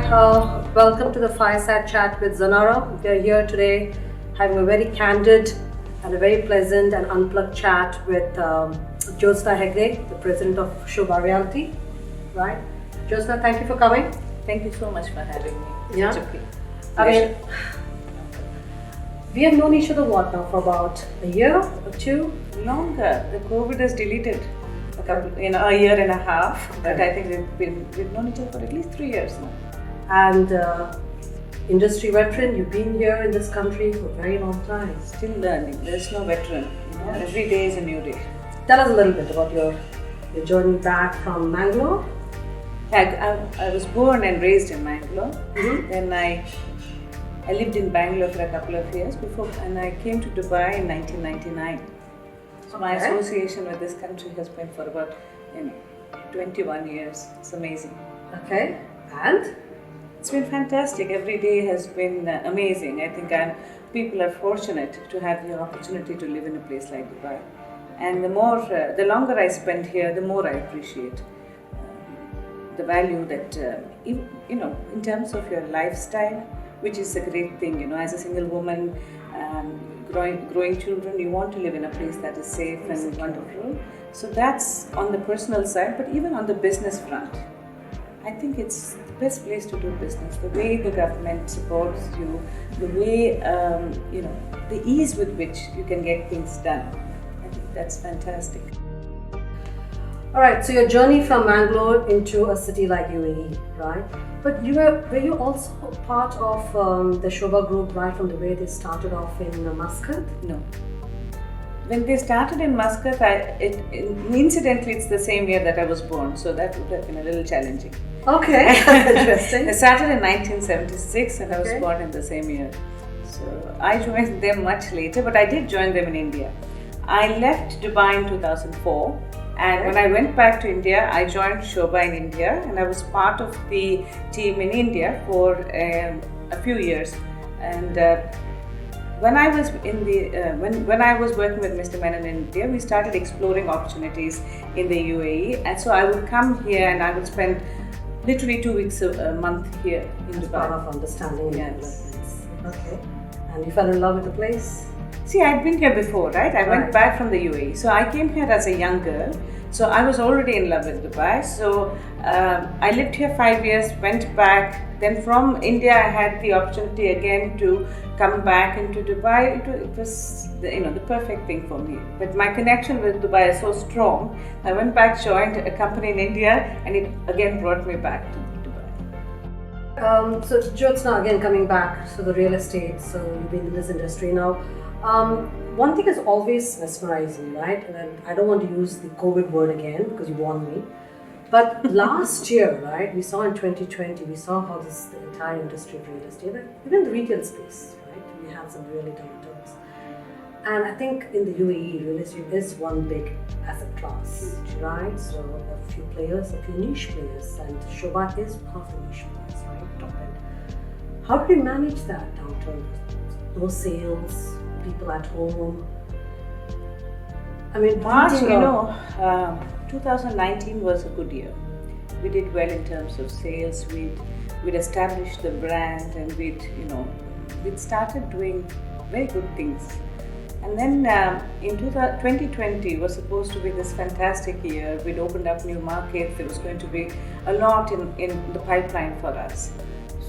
Welcome to the Fireside Chat with Xanara. We are here today having a very candid and a very pleasant and unplugged chat with Jyotsna Hegde, the President of Sobha Realty. Right? Jyotsna, thank you for coming. Thank you so much for having me. Yeah. Such a I mean, we have known each other now for about a year or two? Longer. The COVID has deleted a year and a half, but I think we've known each other for at least 3 years now. And industry veteran, you've been here in this country for a very long time. Still learning. There's no veteran. Every day is a new day. Tell us a little bit about your journey back from Mangalore. I was born and raised in Mangalore. Mm-hmm. Then I lived in Bangalore for a couple of years before, and I came to Dubai in 1999. So my association with this country has been for about 21 years. It's amazing. Okay, and? It's been fantastic. Every day has been amazing. I think people are fortunate to have the opportunity to live in a place like Dubai. And the longer I spend here, the more I appreciate the value that, in terms of your lifestyle, which is a great thing. As a single woman, growing children, you want to live in a place that is safe and wonderful. So that's on the personal side, but even on the business front, I think it's the best place to do business. The way the government supports you, the way, the ease with which you can get things done. I think that's fantastic. All right, so your journey from Mangalore into a city like UAE, right? But were you also part of the Sobha Group right from the way they started off in Muscat? No. When they started in Muscat, incidentally, it's the same year that I was born, so that would have been a little challenging. Okay, that's interesting. I started in 1976 and I was born in the same year. So I joined them much later, but I did join them in India. I left Dubai in 2004, and when I went back to India, I joined Sobha in India, and I was part of the team in India for a few years. And when I was when I was working with Mr. Menon in India, we started exploring opportunities in the UAE, and so I would come here and I would spend literally 2 weeks a month here in Dubai. Part of understanding Yes. Okay. And you fell in love with the place? See, I'd been here before, right? I went back from the UAE. So I came here as a young girl. So I was already in love with Dubai. So I lived here 5 years, went back. Then from India, I had the opportunity again to come back into Dubai. It was the perfect thing for me. But my connection with Dubai is so strong. I went back, joined a company in India, and it again brought me back to Dubai. So Jyotsna, again coming back to the real estate, so you've been in this industry now. One thing is always mesmerizing, right? And I don't want to use the COVID word again because you warned me. But last year, right, we saw in 2020, we saw how the entire industry of real estate, even the retail space, right, we had some really downturns. And I think in the UAE, real estate is one big asset class, right? So a few players, a few niche players, and Sobha is one of the niche players, right, top end. How did you manage that downturn? No sales, people at home. I mean, March, 2019 was a good year. We did well in terms of sales. We'd established the brand, and we'd started doing very good things. And then in 2020 was supposed to be this fantastic year. We'd opened up new markets. There was going to be a lot in the pipeline for us.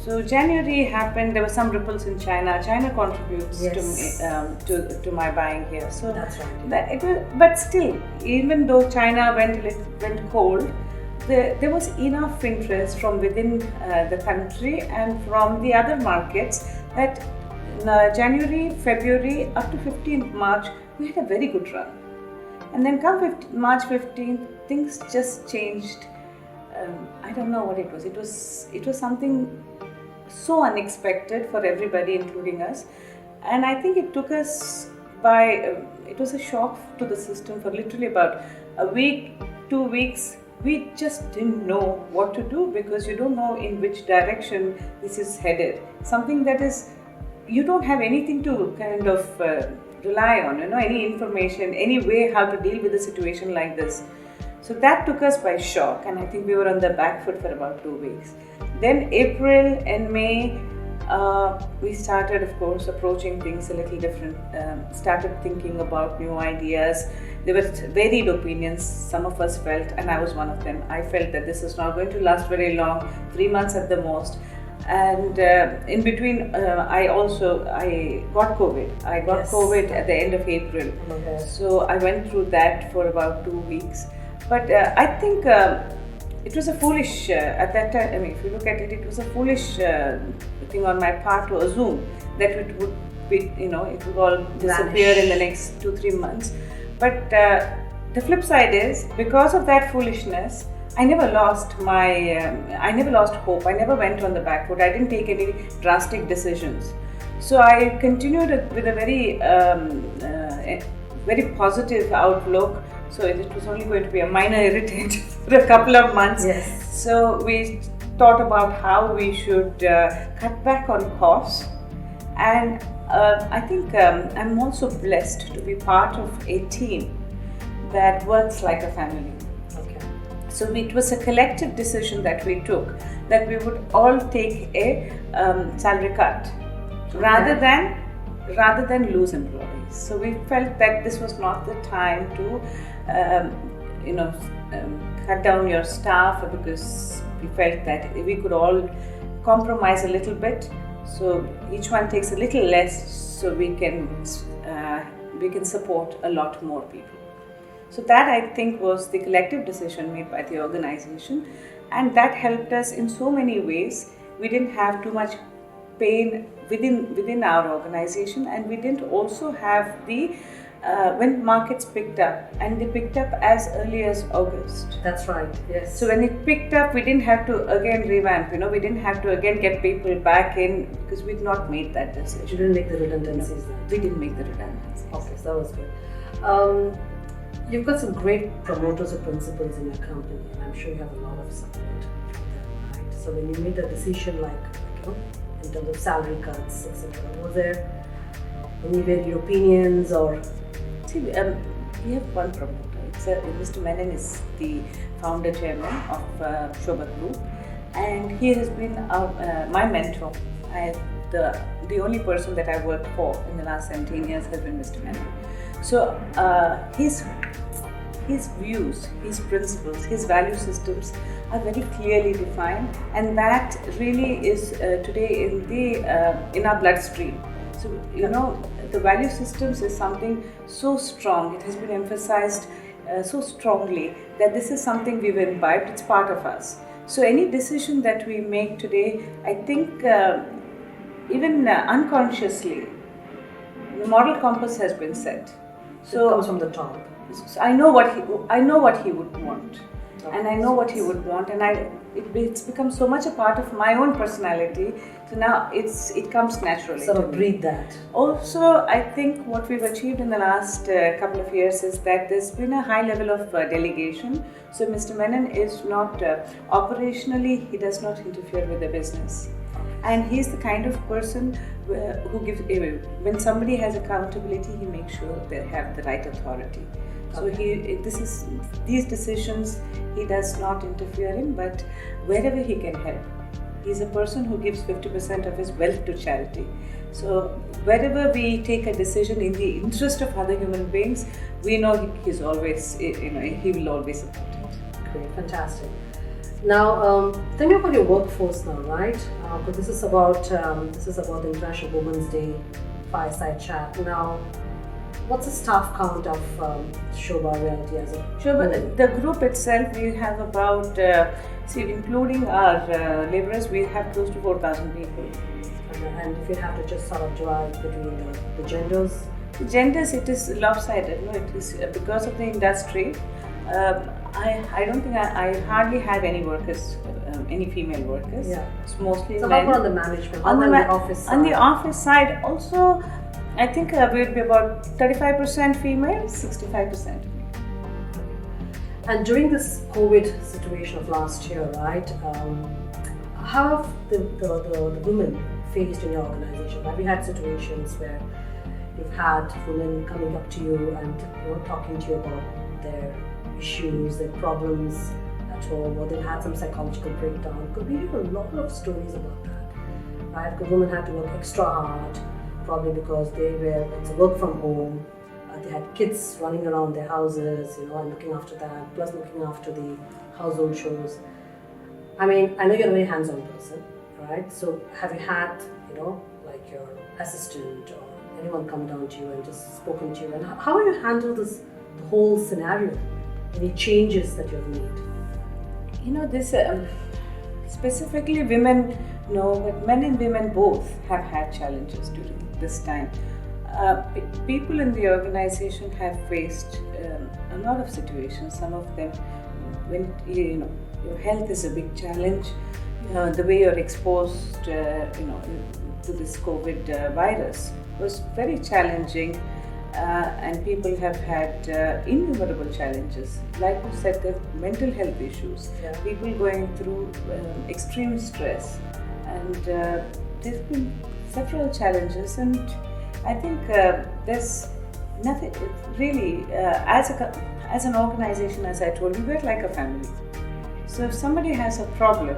So January happened. There were some ripples in China. China contributes to my buying here. So that's right. But still, even though China went cold, there was enough interest from within the country and from the other markets that January, February, up to 15th March, we had a very good run. And then come March 15th, things just changed. I don't know what it was. It was something so unexpected for everybody, including us. And I think it took us it was a shock to the system for literally about a week, 2 weeks. We just didn't know what to do because you don't know in which direction this is headed. Something that is, you don't have anything to kind of rely on, any information, any way how to deal with a situation like this. So that took us by shock, and I think we were on the back foot for about 2 weeks. Then April and May, we started, of course, approaching things a little different, started thinking about new ideas. There were varied opinions. Some of us felt, and I was one of them, I felt that this is not going to last very long, 3 months at the most. And in between, I got COVID. I got COVID at the end of April. Okay. So I went through that for about 2 weeks. But I think it was a foolish, at that time, I mean, if you look at it, it was a foolish thing on my part to assume that it would be, it would all disappear in the next 2-3 months. But the flip side is, because of that foolishness, I never lost hope. I never went on the back foot. I didn't take any drastic decisions. So I continued with a very positive outlook. So it was only going to be a minor irritant for a couple of months. Yes. So we thought about how we should cut back on costs. And I think I'm also blessed to be part of a team that works like a family. Okay. So it was a collective decision that we took, that we would all take a salary cut rather than lose employees. So we felt that this was not the time to cut down your staff, because we felt that we could all compromise a little bit. So each one takes a little less, so we can support a lot more people. So that, I think, was the collective decision made by the organization, and that helped us in so many ways. We didn't have too much pain within our organization, and we didn't also have the when markets picked up, and they picked up as early as August. That's right, yes. So when it picked up, we didn't have to again revamp, we didn't have to again get people back in, because we'd not made that decision. You didn't make the redundancies then? We didn't make the redundancies. Okay, so that was good. You've got some great promoters or principals in your company, and I'm sure you have a lot of support from them, right? So when you made a decision in terms of salary cuts, etc., was there any varied opinions or? See, we have one promoter. Mr. Menon is the founder chairman of Sobha Group, and he has been my mentor. The only person that I worked for in the last 17 years has been Mr. Menon. So his views, his principles, his value systems are very clearly defined, and that really is today in our bloodstream. So the value systems is something so strong. It has been emphasized so strongly that this is something we've imbibed. It's part of us. So any decision that we make today, I think even unconsciously, the moral compass has been set. So it comes from the top. So I know what he would want, and I know what he would want, and it's become so much a part of my own personality. So now it comes naturally. Sort of breathe that. Also, I think what we've achieved in the last couple of years is that there's been a high level of delegation. So Mr. Menon is not operationally, he does not interfere with the business. And he's the kind of person who gives, when somebody has accountability, he makes sure they have the right authority. So these decisions he does not interfere in, but wherever he can help. He's a person who gives 50% of his wealth to charity. So wherever we take a decision in the interest of other human beings, we know he's always, he will always support it. Great, fantastic. Now, tell me about your workforce now, right? Because this is about the International Women's Day Fireside Chat. Now, what's the staff count of Sobha Realty as a the group itself, we have about, including our laborers, we have close to 4,000 people. And if you have to just sort of divide between the genders? Genders, it is lopsided. It is because of the industry. I don't think I hardly have any workers, any female workers. Yeah. It's mostly so men. So how about on the management? On the office side? On the office side, also, I think we'd be about 35% female, 65% male. And during this COVID situation of last year, right? How have the women faced in your organization? Have you had situations where you've had women coming up to you and talking to you about their issues, their problems at home, or they've had some psychological breakdown. Because we hear a lot of stories about that, right? Because women had to work extra hard, probably because it's a work from home. They had kids running around their houses, and looking after that, plus looking after the household chores. I mean, I know you're a very hands-on person, right? So have you had, like your assistant or anyone come down to you and just spoken to you? And how have you handled the whole scenario? Any changes that you've made? This specifically women, no, but men and women both have had challenges during this time. People in the organization have faced a lot of situations. Some of them, when your health is a big challenge, the way you're exposed, to this COVID virus was very challenging, and people have had innumerable challenges. Like you said, the mental health issues, people going through extreme stress, and there's been several challenges, and I think there's nothing really, as an organization, as I told you, we're like a family. So if somebody has a problem,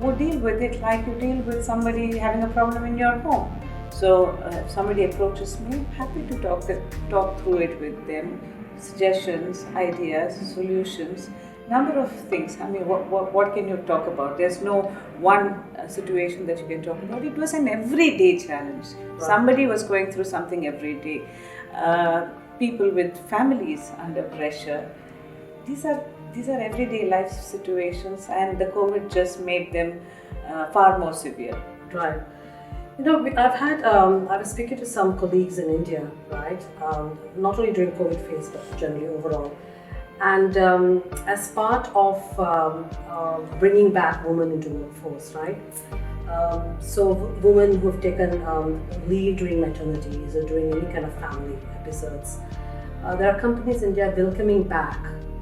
we'll deal with it like you deal with somebody having a problem in your home. So if somebody approaches me, I'm happy to talk through it with them, suggestions, ideas, solutions, number of things. I mean, what can you talk about? There's no one situation that you can talk about. It was an everyday challenge. Right. Somebody was going through something every day. People with families under pressure. These are everyday life situations, and the COVID just made them far more severe. Right. I was speaking to some colleagues in India, right? Not only during COVID phase, but generally overall. And as part of bringing back women into workforce, right? So women who have taken leave during maternities or during any kind of family episodes, there are companies in India welcoming back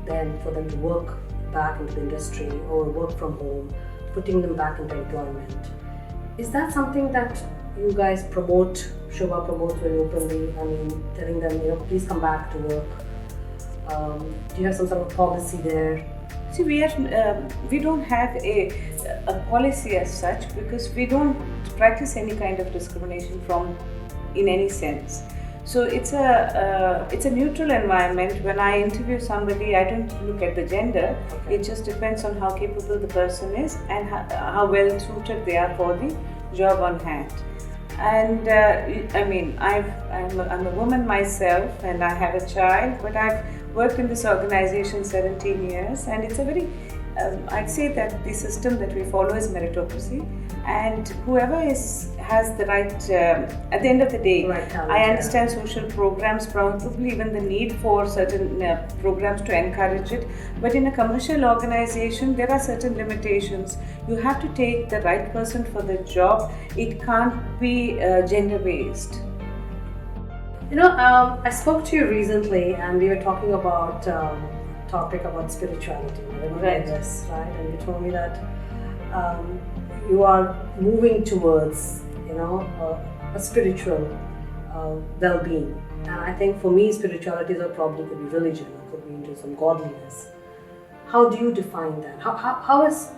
then for them to work back into the industry or work from home, putting them back into employment. Is that something that you guys promote, Sobha promotes very openly? I mean, telling them, please come back to work. Do you have some sort of policy there? See, we don't have a policy as such, because we don't practice any kind of discrimination in any sense. So it's a neutral environment. When I interview somebody, I don't look at the gender. Okay. It just depends on how capable the person is and how well suited they are for the job on hand. And I mean, I'm a woman myself, and I have a child, but I've worked in this organization 17 years, and it's a very, I'd say that the system that we follow is meritocracy, and whoever has the right, at the end of the day, right talent, I understand social programs, probably even the need for certain programs to encourage it, but in a commercial organization, there are certain limitations. You have to take the right person for the job. It can't be gender-based. I spoke to you recently, and we were talking about topic about spirituality. Right. This, right? And you told me that you are moving towards, a spiritual well-being. And I think for me, spirituality probably could be religion, or could be into some godliness. How do you define that? How is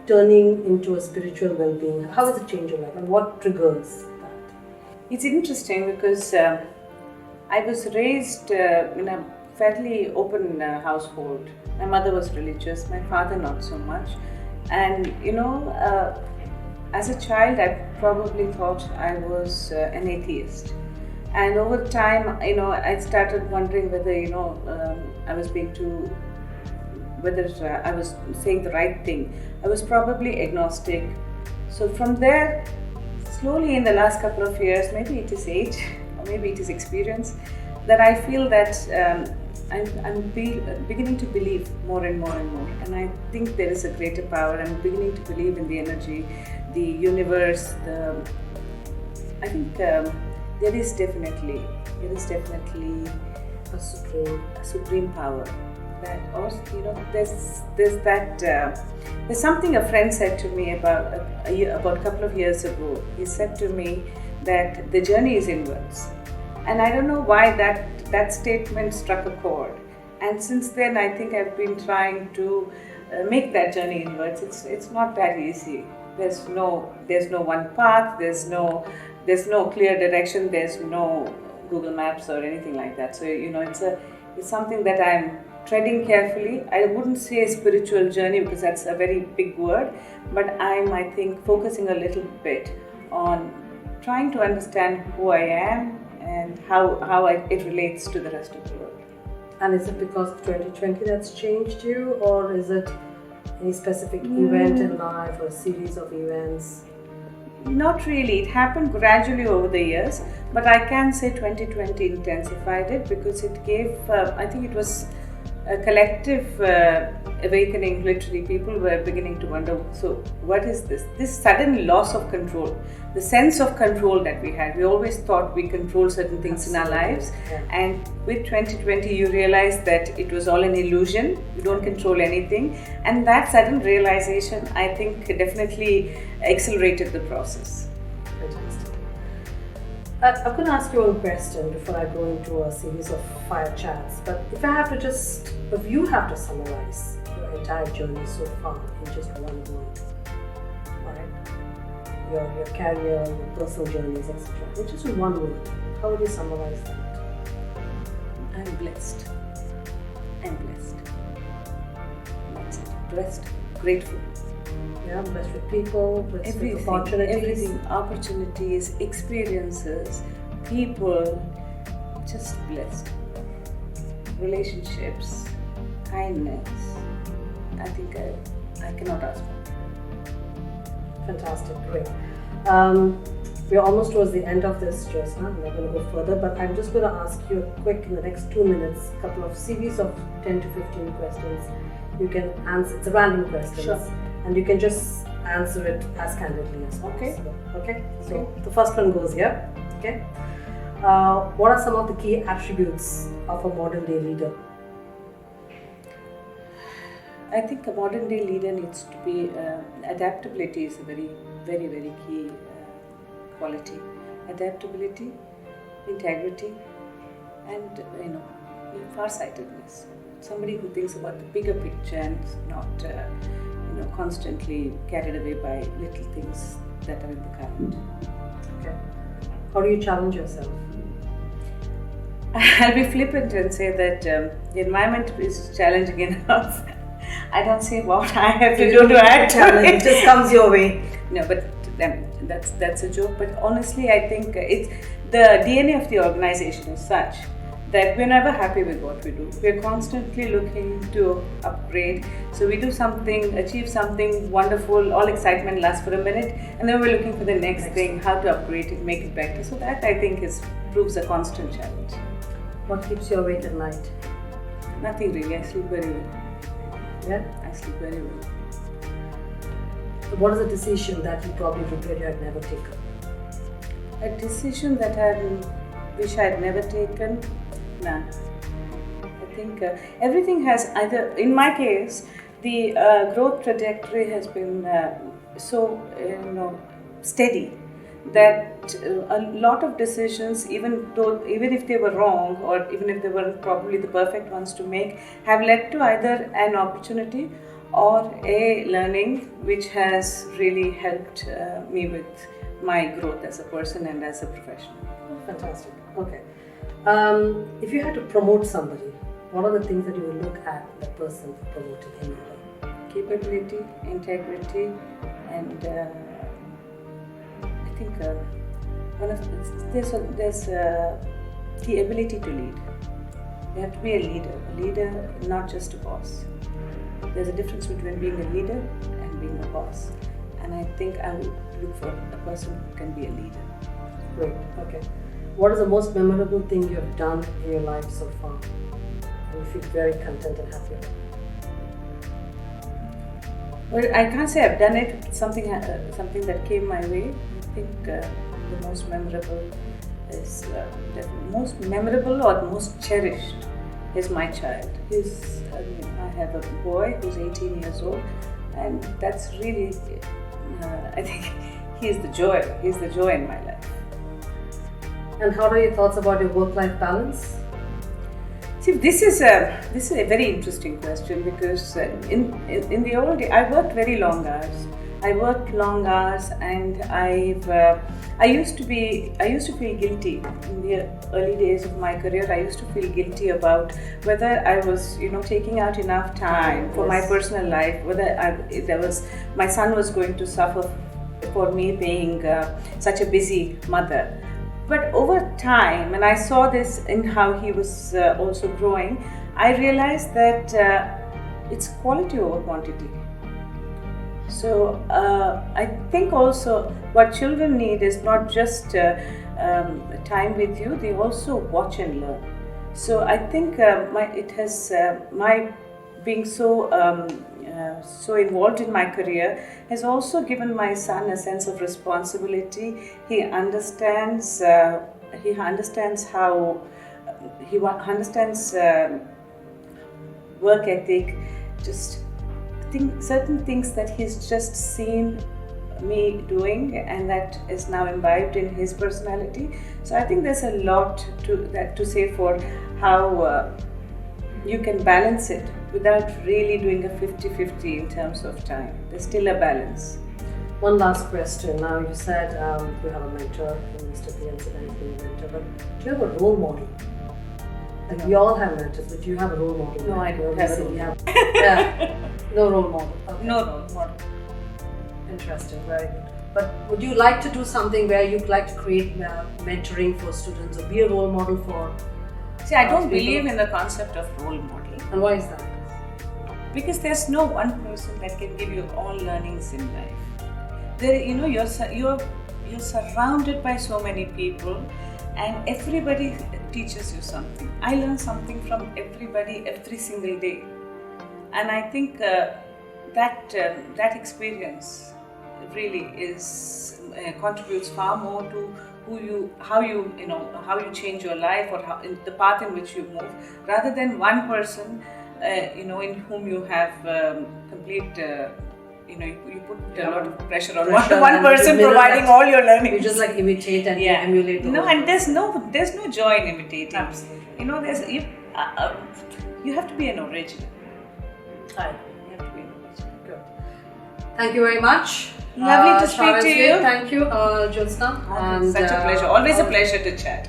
turning into a spiritual well-being? How does it change your life, and what triggers that? It's interesting because I was raised in a fairly open household. My mother was religious, my father not so much. And as a child, I probably thought I was an atheist. And over time, I started wondering whether, I was whether I was saying the right thing. I was probably agnostic. So from there, slowly in the last couple of years, maybe it is age, or maybe it is experience, that I feel that I'm beginning to believe more and more and more. And I think there is a greater power. I'm beginning to believe in the energy, the universe. I think there is definitely a supreme power. That also, there's something a friend said to me about a couple of years ago. He said to me that the journey is inwards, and I don't know why that statement struck a chord. And since then, I think I've been trying to make that journey inwards. It's not that easy. There's no one path. There's no clear direction. There's no Google Maps or anything like that. So it's something that I'm treading carefully. I wouldn't say a spiritual journey because that's a very big word, but I think focusing a little bit on trying to understand who I am and how it relates to the rest of the world. And is it because of 2020 that's changed you, or is it any specific event in life or a series of events? Not really. It happened gradually over the years, but I can say 2020 intensified it because it gave, I think it was a collective awakening. Literally, people were beginning to wonder, so what is this? This sudden loss of control, the sense of control that we had. We always thought we control certain things in our lives, and with 2020 you realize that it was all an illusion. You don't control anything, and that sudden realization, I think, definitely accelerated the process. Fantastic. I'm going to ask you one question before I go into a series of fire chats. But if you have to summarize your entire journey so far in just one word, right? Your career, your personal journeys, etc. In just one word, how would you summarize that? I'm blessed. That's it. Blessed, grateful. Yeah, blessed with people, blessed with opportunities. Opportunities, experiences, people, just blessed. Relationships, kindness. I think I cannot ask for. Fantastic, great. We're almost towards the end of this, Jyotsna. I'm not going to go further, but I'm just going to ask you in the next 2 minutes, a couple of series of 10 to 15 questions. You can answer, it's a random question. Sure. And you can just answer it as candidly as possible. Okay. So the first one goes here. Okay. What are some of the key attributes of a modern day leader? I think a modern day leader needs to be adaptability is a very, very, very key quality. Adaptability, integrity, and farsightedness. Somebody who thinks about the bigger picture and not constantly carried away by little things that are in the current. Okay. How do you challenge yourself? I'll be flippant and say that the environment is challenging enough. I don't say what I have to do to add to it. It just comes your way. No, but that's a joke. But honestly, I think it's the DNA of the organization is such that we're never happy with what we do. We're constantly looking to upgrade. So we do something, achieve something wonderful, all excitement lasts for a minute, and then we're looking for the next thing, how to upgrade it, make it better. So that I think proves a constant challenge. What keeps you awake at night? Nothing really, I sleep very well. Yeah? I sleep very well. What is a decision that you probably regret you had never taken? A decision that I wish I had never taken? None. I think everything has either, in my case, the growth trajectory has been so steady that a lot of decisions, even if they were wrong or even if they weren't probably the perfect ones to make, have led to either an opportunity or a learning which has really helped me with my growth as a person and as a professional. Fantastic. Okay. If you had to promote somebody, what are the things that you would look at that person for promoting in your life? Capability, integrity, and I think there's the ability to lead. You have to be a leader, not just a boss. There's a difference between being a leader and being a boss, and I think I would look for a person who can be a leader. Great. Okay. What is the most memorable thing you have done in your life so far? And you feel very content and happy about it? Well, I can't say I've done it. It's something that came my way. I think the most memorable is most memorable or most cherished is my child. I have a boy who's 18 years old, and that's really I think he's the joy. He's the joy in my life. And how are your thoughts about your work-life balance? See, this is a very interesting question because in the old day, I worked very long hours. I worked long hours, and I used to feel guilty in the early days of my career. I used to feel guilty about whether I was taking out enough time for my personal life, whether my son was going to suffer for me being such a busy mother. But over time, and I saw this in how he was also growing, I realized that it's quality over quantity. So I think also what children need is not just time with you; they also watch and learn. So I think my being so involved in my career has also given my son a sense of responsibility. He understands work ethic, just certain things that he's just seen me doing, and that is now imbibed in his personality. So I think there's a lot to say for how you can balance it without really doing a 50-50 in terms of time. There's still a balance. One last question. Now you said you have a mentor, Mr. P. and Sanity being a mentor, but do you have a role model? Like we all have mentors, but do you have a role model? No, I don't have a role model. No role model. Okay. No role model. Interesting, very good. But would you like to do something where you'd like to create mentoring for students or be a role model for? See, I don't believe in the concept of role model. And why is that? Because there's no one person that can give you all learnings in life. You're surrounded by so many people, and everybody teaches you something. I learn something from everybody every single day, and I think that experience really contributes far more to how you change your life, or the path in which you move, rather than one person in whom you have complete you put a lot of pressure on one person providing all your learning. You just like imitate and emulate. And there's no joy in imitating. Absolutely. You have to be an original. Right. You have to be an original. Good. Thank you very much. Lovely to speak to you. Thank you, Jyotsna. Such a pleasure. Always a pleasure to chat.